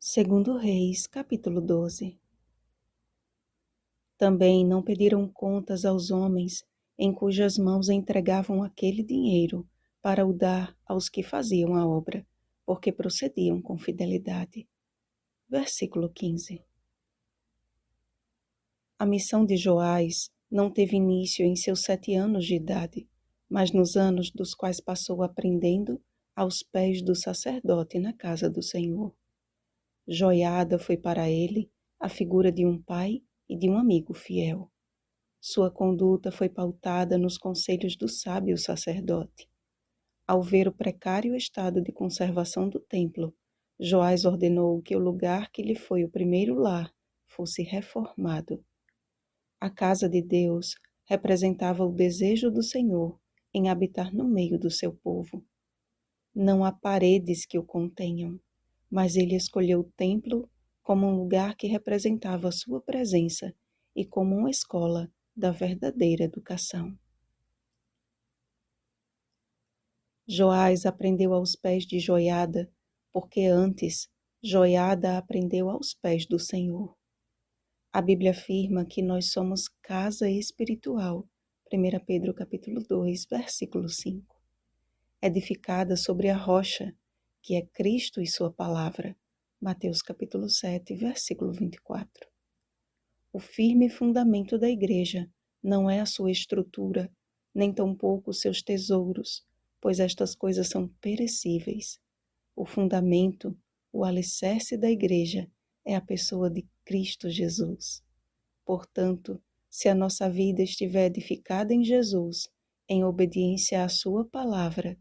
Segundo Reis, capítulo 12. Também não pediram contas aos homens em cujas mãos entregavam aquele dinheiro para o dar aos que faziam a obra, porque procediam com fidelidade. Versículo 15. A missão de Joás não teve início em seus 7 anos de idade, mas nos anos dos quais passou aprendendo aos pés do sacerdote na casa do Senhor. Joiada foi para ele a figura de um pai e de um amigo fiel. Sua conduta foi pautada nos conselhos do sábio sacerdote. Ao ver o precário estado de conservação do templo, Joás ordenou que o lugar que lhe foi o primeiro lar fosse reformado. A casa de Deus representava o desejo do Senhor em habitar no meio do seu povo. Não há paredes que o contenham, mas ele escolheu o templo como um lugar que representava a sua presença e como uma escola da verdadeira educação. Joás aprendeu aos pés de Joiada, porque antes Joiada aprendeu aos pés do Senhor. A Bíblia afirma que nós somos casa espiritual, 1 Pedro capítulo 2, versículo 5, edificada sobre a rocha, que é Cristo e sua palavra, Mateus capítulo 7, versículo 24. O firme fundamento da igreja não é a sua estrutura, nem tampouco os seus tesouros, pois estas coisas são perecíveis. O fundamento, o alicerce da igreja é a pessoa de Cristo Jesus. Portanto, se a nossa vida estiver edificada em Jesus, em obediência à sua palavra,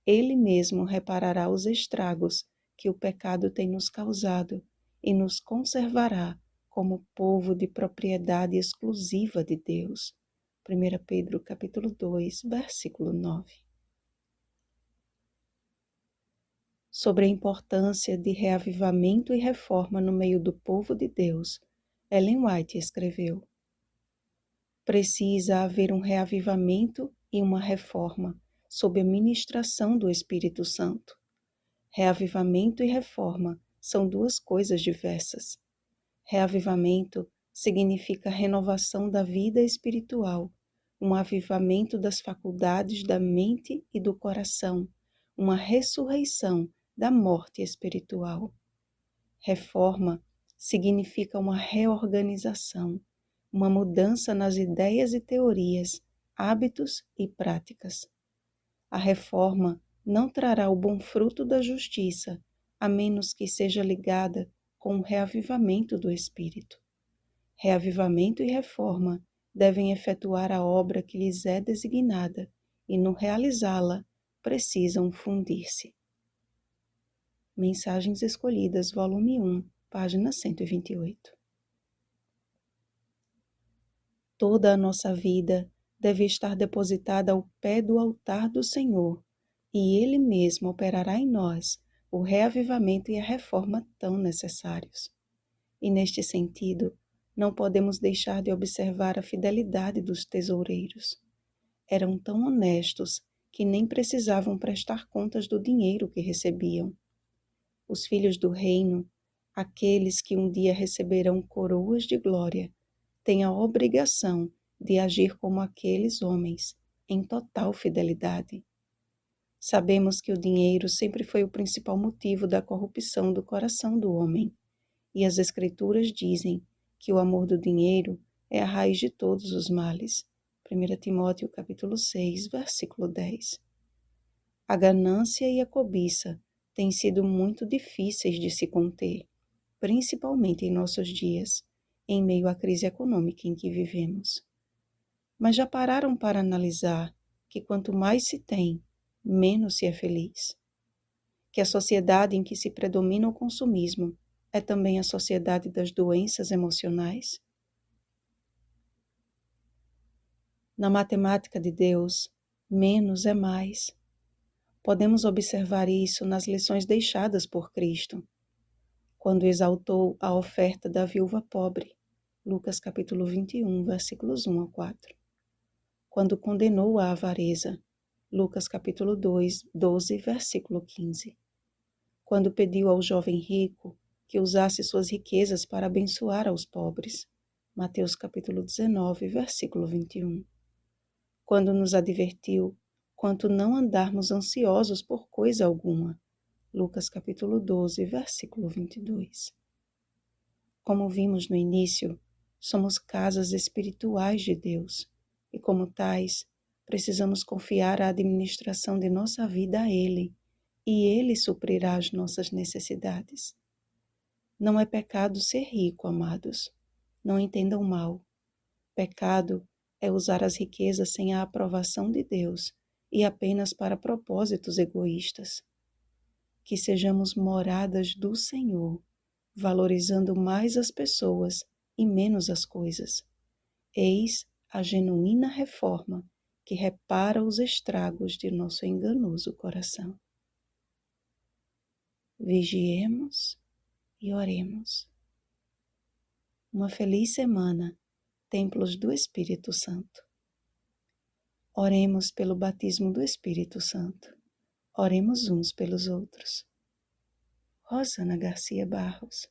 Ele mesmo reparará os estragos que o pecado tem nos causado e nos conservará como povo de propriedade exclusiva de Deus. 1 Pedro capítulo 2, versículo 9. Sobre a importância de reavivamento e reforma no meio do povo de Deus, Ellen White escreveu: precisa haver um reavivamento e uma reforma sob a ministração do Espírito Santo. Reavivamento e reforma são duas coisas diversas. Reavivamento significa renovação da vida espiritual, um avivamento das faculdades da mente e do coração, uma ressurreição da morte espiritual. Reforma significa uma reorganização, uma mudança nas ideias e teorias, hábitos e práticas. A reforma não trará o bom fruto da justiça, a menos que seja ligada com o reavivamento do Espírito. Reavivamento e reforma devem efetuar a obra que lhes é designada e, no realizá-la, precisam fundir-se. Mensagens Escolhidas, volume 1, página 128. Toda a nossa vida deve estar depositada ao pé do altar do Senhor, e Ele mesmo operará em nós o reavivamento e a reforma tão necessários. E neste sentido, não podemos deixar de observar a fidelidade dos tesoureiros. Eram tão honestos que nem precisavam prestar contas do dinheiro que recebiam. Os filhos do reino, aqueles que um dia receberão coroas de glória, têm a obrigação de agir como aqueles homens, em total fidelidade. Sabemos que o dinheiro sempre foi o principal motivo da corrupção do coração do homem, e as Escrituras dizem que o amor do dinheiro é a raiz de todos os males. 1 Timóteo capítulo 6, versículo 10. A ganância e a cobiça têm sido muito difíceis de se conter, principalmente em nossos dias, em meio à crise econômica em que vivemos. Mas já pararam para analisar que quanto mais se tem, menos se é feliz? Que a sociedade em que se predomina o consumismo é também a sociedade das doenças emocionais? Na matemática de Deus, menos é mais. Podemos observar isso nas lições deixadas por Cristo, quando exaltou a oferta da viúva pobre, Lucas capítulo 21, versículos 1 a 4. Quando condenou a avareza, Lucas capítulo 2, 12, versículo 15. Quando pediu ao jovem rico que usasse suas riquezas para abençoar aos pobres. Mateus capítulo 19, versículo 21. Quando nos advertiu quanto não andarmos ansiosos por coisa alguma. Lucas capítulo 12, versículo 22. Como vimos no início, somos casas espirituais de Deus e, como tais, precisamos confiar a administração de nossa vida a Ele, e Ele suprirá as nossas necessidades. Não é pecado ser rico, amados. Não entendam mal. Pecado é usar as riquezas sem a aprovação de Deus e apenas para propósitos egoístas. Que sejamos moradas do Senhor, valorizando mais as pessoas e menos as coisas. Eis a genuína reforma que repara os estragos de nosso enganoso coração. Vigiemos e oremos. Uma feliz semana, Templos do Espírito Santo. Oremos pelo batismo do Espírito Santo. Oremos uns pelos outros. Rosana Garcia Barros.